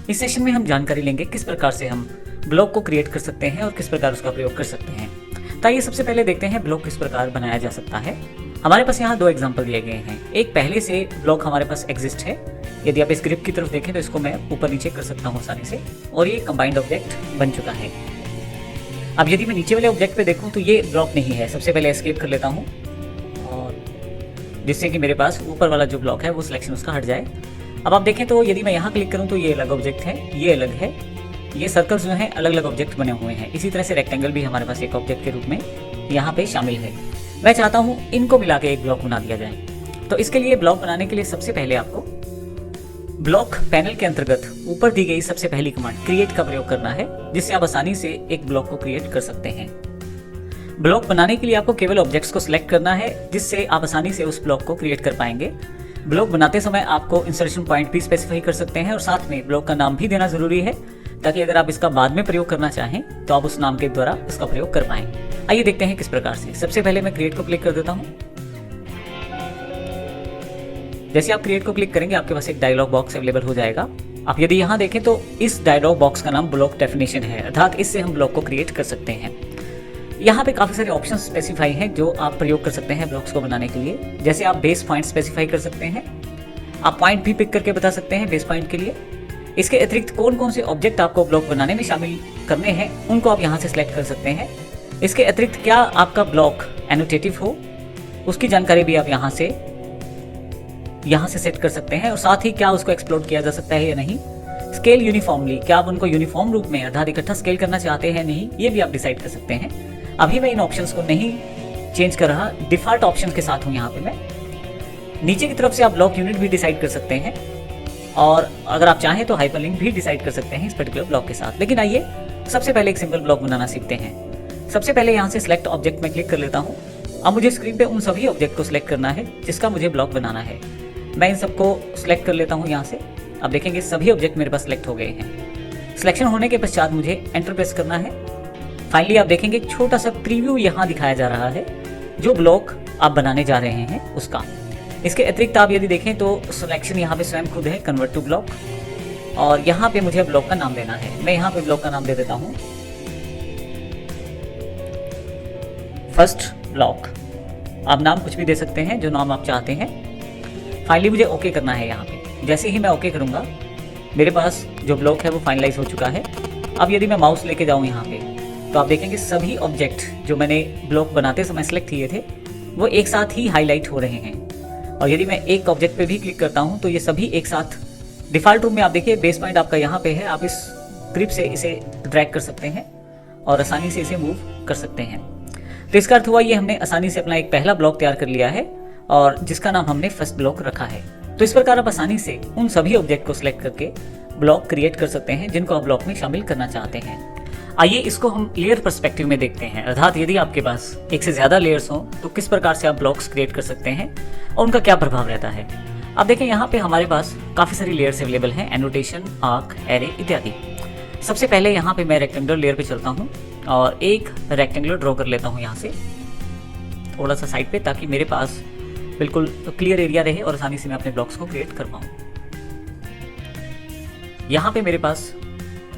इस सेशन में हम जानकारी लेंगे किस प्रकार से हम ब्लॉक को क्रिएट कर सकते हैं और किस प्रकार उसका प्रयोग कर सकते हैं। तो आइए सबसे पहले देखते हैं ब्लॉक किस प्रकार बनाया जा सकता है। हमारे पास यहाँ दो एग्जाम्पल दिए गए हैं। एक पहले से ब्लॉक हमारे पास एग्जिस्ट है। यदि आप स्क्रिप्ट की तरफ देखें तो इसको मैं ऊपर नीचे कर सकता हूँ आसानी से, और ये कंबाइंड ऑब्जेक्ट बन चुका है। अब यदि मैं नीचे वाले ऑब्जेक्ट पे देखूँ तो ये ब्लॉक नहीं है। सबसे पहले एस्केप कर लेता हूँ, और जिससे कि मेरे पास ऊपर वाला जो ब्लॉक है वो सिलेक्शन उसका हट जाए। अब आप देखें तो यदि मैं यहाँ क्लिक करूँ तो ये अलग ऑब्जेक्ट है, ये अलग है। ये सर्कल्स जो हैं अलग अलग ऑब्जेक्ट बने हुए हैं। इसी तरह से रेक्टेंगल भी हमारे पास एक ऑब्जेक्ट के रूप में यहाँ पे शामिल है। मैं चाहता हूँ इनको मिला के एक ब्लॉक बना दिया जाए। तो इसके लिए ब्लॉक बनाने के लिए सबसे पहले आपको ब्लॉक पैनल के अंतर्गत ऊपर दी गई सबसे पहली कमांड क्रिएट का प्रयोग करना है, जिससे आप आसानी से एक ब्लॉक को क्रिएट कर सकते हैं। ब्लॉक बनाने के लिए आपको केवल ऑब्जेक्ट्स को सिलेक्ट करना है, जिससे आप आसानी से उस ब्लॉक को क्रिएट कर पाएंगे। ब्लॉक बनाते समय आपको इंसर्शन पॉइंट भी स्पेसिफाई कर सकते हैं, और साथ में ब्लॉक का नाम भी देना जरूरी है, ताकि अगर आप इसका बाद में प्रयोग करना चाहें तो आप उस नाम के द्वारा इसका प्रयोग कर पाएं। आइए देखते हैं किस प्रकार से। सबसे पहले मैं क्रिएट को क्लिक कर देता हूं। जैसे आप क्रिएट को क्लिक करेंगे आपके पास एक डायलॉग बॉक्स अवेलेबल हो जाएगा। आप यदि यहां देखें तो इस डायलॉग बॉक्स का नाम ब्लॉक डेफिनेशन है, अर्थात इससे हम ब्लॉक को क्रिएट कर सकते हैं। यहाँ पे काफी सारे ऑप्शन स्पेसिफाई हैं जो आप प्रयोग कर सकते हैं ब्लॉक्स को बनाने के लिए। जैसे आप बेस पॉइंट स्पेसिफाई कर सकते हैं, आप पॉइंट भी पिक करके बता सकते हैं बेस पॉइंट के लिए। इसके अतिरिक्त कौन कौन से ऑब्जेक्ट आपको ब्लॉक बनाने में शामिल करने हैं उनको आप यहाँ से सिलेक्ट कर सकते हैं। इसके अतिरिक्त क्या आपका ब्लॉक एनोटेटिव हो उसकी जानकारी भी आप यहाँ से सेट कर सकते हैं, और साथ ही क्या उसको एक्सप्लोर किया जा सकता है या नहीं। स्केल यूनिफॉर्मली, क्या आप उनको यूनिफॉर्म रूप में अर्थात इकट्ठा स्केल करना चाहते हैं नहीं, ये भी आप डिसाइड कर सकते हैं। अभी मैं इन ऑप्शंस को नहीं चेंज कर रहा, डिफॉल्ट ऑप्शन के साथ हूँ यहाँ पे मैं। नीचे की तरफ से आप ब्लॉक यूनिट भी डिसाइड कर सकते हैं, और अगर आप चाहें तो हाइपरलिंक भी डिसाइड कर सकते हैं इस पर्टिकुलर ब्लॉक के साथ। लेकिन आइए सबसे पहले एक सिंपल ब्लॉक बनाना सीखते हैं। सबसे पहले यहाँ से सिलेक्ट ऑब्जेक्ट में क्लिक कर लेता हूँ। अब मुझे स्क्रीन पे उन सभी ऑब्जेक्ट को सिलेक्ट करना है जिसका मुझे ब्लॉक बनाना है। मैं इन सबको सिलेक्ट कर लेता हूँ यहाँ से। अब देखेंगे सभी ऑब्जेक्ट मेरे पास सिलेक्ट हो गए हैं। सिलेक्शन होने के पश्चात मुझे एंटर प्रेस करना है। फाइनली आप देखेंगे एक छोटा सा प्रीव्यू यहाँ दिखाया जा रहा है जो ब्लॉक आप बनाने जा रहे हैं उसका। इसके अतिरिक्त आप यदि देखें तो सिलेक्शन यहाँ पे स्वयं खुद है कन्वर्ट टू ब्लॉक, और यहाँ पे मुझे ब्लॉक का नाम देना है। मैं यहाँ पे ब्लॉक का नाम दे देता हूँ फर्स्ट ब्लॉक। आप नाम कुछ भी दे सकते हैं जो नाम आप चाहते हैं। फाइनली मुझे ओके करना है यहाँ पे। जैसे ही मैं ओके करूँगा मेरे पास जो ब्लॉक है वो फाइनलाइज हो चुका है। अब यदि मैं माउस लेके जाऊँ यहाँ पे तो आप देखेंगे सभी ऑब्जेक्ट जो मैंने ब्लॉक बनाते समय सेलेक्ट किए थे वो एक साथ ही हाईलाइट हो रहे हैं। और यदि मैं एक ऑब्जेक्ट पे भी क्लिक करता हूँ तो ये सभी एक साथ डिफॉल्ट रूप में आप देखिए बेस पॉइंट आपका यहाँ पे है। आप इस ग्रिप से इसे ड्रैग कर सकते हैं और आसानी से इसे मूव कर सकते हैं। तो इसका अर्थ हुआ ये हमने आसानी से अपना एक पहला ब्लॉक तैयार कर लिया है, और जिसका नाम हमने फर्स्ट ब्लॉक रखा है। तो इस प्रकार आप आसानी से उन सभी ऑब्जेक्ट को सिलेक्ट करके ब्लॉक क्रिएट कर सकते हैं जिनको आप ब्लॉक में शामिल करना चाहते हैं। आइए इसको हम लेयर पर्सपेक्टिव में देखते हैं, अर्थात यदि आपके पास एक से ज्यादा लेयर्स हो तो किस प्रकार से आप ब्लॉक्स क्रिएट कर सकते हैं और उनका क्या प्रभाव रहता है। अब देखें यहाँ पे हमारे पास काफी सारी लेयर्स अवेलेबल हैं, एनोटेशन, आर्क, एरे इत्यादि। सबसे पहले यहाँ पे मैं रेक्टेंगुलर लेयर पे चलता हूँ और एक रेक्टेंगुलर ड्रॉ कर लेता हूँ यहाँ से थोड़ा सा साइड पे, ताकि मेरे पास बिल्कुल क्लियर एरिया रहे और आसानी से मैं अपने ब्लॉक्स को क्रिएट कर पाऊँ। यहाँ पे मेरे पास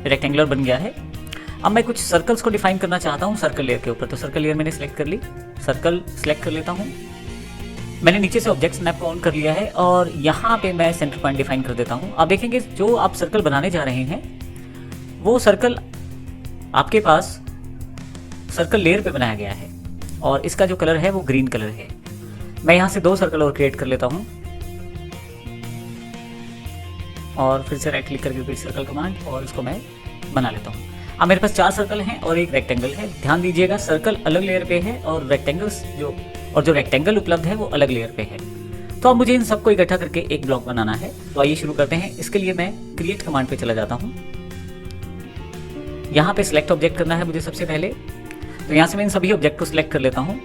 रेक्टेंगुलर बन गया है। अब मैं कुछ सर्कल्स को डिफाइन करना चाहता हूँ सर्कल लेयर के ऊपर। तो सर्कल लेयर मैंने सेलेक्ट कर ली, सर्कल सेलेक्ट कर लेता हूँ। मैंने नीचे से ऑब्जेक्ट स्नैप को ऑन कर लिया है और यहाँ पे मैं सेंटर पॉइंट डिफाइन कर देता हूँ। आप देखेंगे जो आप सर्कल बनाने जा रहे हैं वो सर्कल आपके पास सर्कल लेयर पे बनाया गया है, और इसका जो कलर है वो ग्रीन कलर है। मैं यहाँ से 2 सर्कल और क्रिएट कर लेता हूँ, और फिर से राइट क्लिक करके फिर सर्कल कमांड, और इसको मैं बना लेता हूँ। अब मेरे पास 4 सर्कल हैं और एक रेक्टेंगल है। ध्यान दीजिएगा सर्कल अलग लेयर पे है और रेक्टेंगल्स जो रेक्टेंगल उपलब्ध है वो अलग लेयर पे है। तो अब मुझे इन सबको इकट्ठा करके एक ब्लॉक बनाना है। तो आइए शुरू करते हैं। इसके लिए मैं क्रिएट कमांड पे चला जाता हूँ। यहाँ पे सिलेक्ट ऑब्जेक्ट करना है मुझे सबसे पहले। तो यहाँ से मैं इन सभी ऑब्जेक्ट को सिलेक्ट कर लेता हूँ।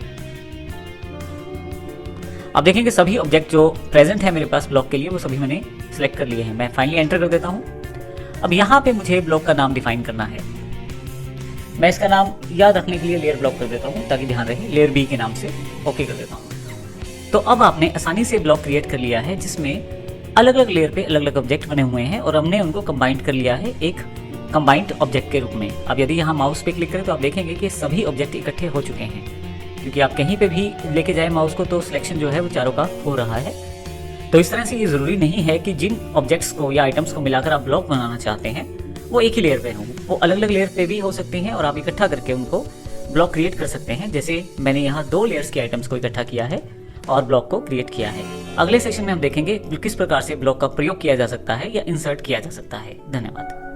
अब देखेंगे सभी ऑब्जेक्ट जो प्रेजेंट है मेरे पास ब्लॉक के लिए वो सभी मैंने सिलेक्ट कर लिए हैं। मैं फाइनली एंटर कर देता हूँ। अब यहाँ पे मुझे ब्लॉक का नाम डिफाइन करना है। मैं इसका नाम याद रखने के लिए लेयर ब्लॉक कर देता हूँ ताकि ध्यान रहे, लेयर बी के नाम से ओके कर देता हूँ। तो अब आपने आसानी से ब्लॉक क्रिएट कर लिया है जिसमें अलग अलग लेयर पे अलग अलग ऑब्जेक्ट बने हुए हैं और हमने उनको कंबाइंड कर लिया है एक कंबाइंड ऑब्जेक्ट के रूप में। अब यदि यहाँ माउस पे क्लिक करें तो आप देखेंगे कि सभी ऑब्जेक्ट इकट्ठे हो चुके हैं, क्योंकि आप कहीं पे भी लेके जाए माउस को तो सिलेक्शन जो है वो चारों का हो रहा है। तो इस तरह से ये ज़रूरी नहीं है कि जिन ऑब्जेक्ट्स को या आइटम्स को मिलाकर आप ब्लॉक बनाना चाहते हैं वो एक ही लेयर पे हों, वो अलग अलग लेयर पे भी हो सकते हैं और आप इकट्ठा करके उनको ब्लॉक क्रिएट कर सकते हैं। जैसे मैंने यहाँ 2 लेयर्स के आइटम्स को इकट्ठा किया है और ब्लॉक को क्रिएट किया है। अगले सेशन में हम देखेंगे किस प्रकार से ब्लॉक का प्रयोग किया जा सकता है या इंसर्ट किया जा सकता है। धन्यवाद।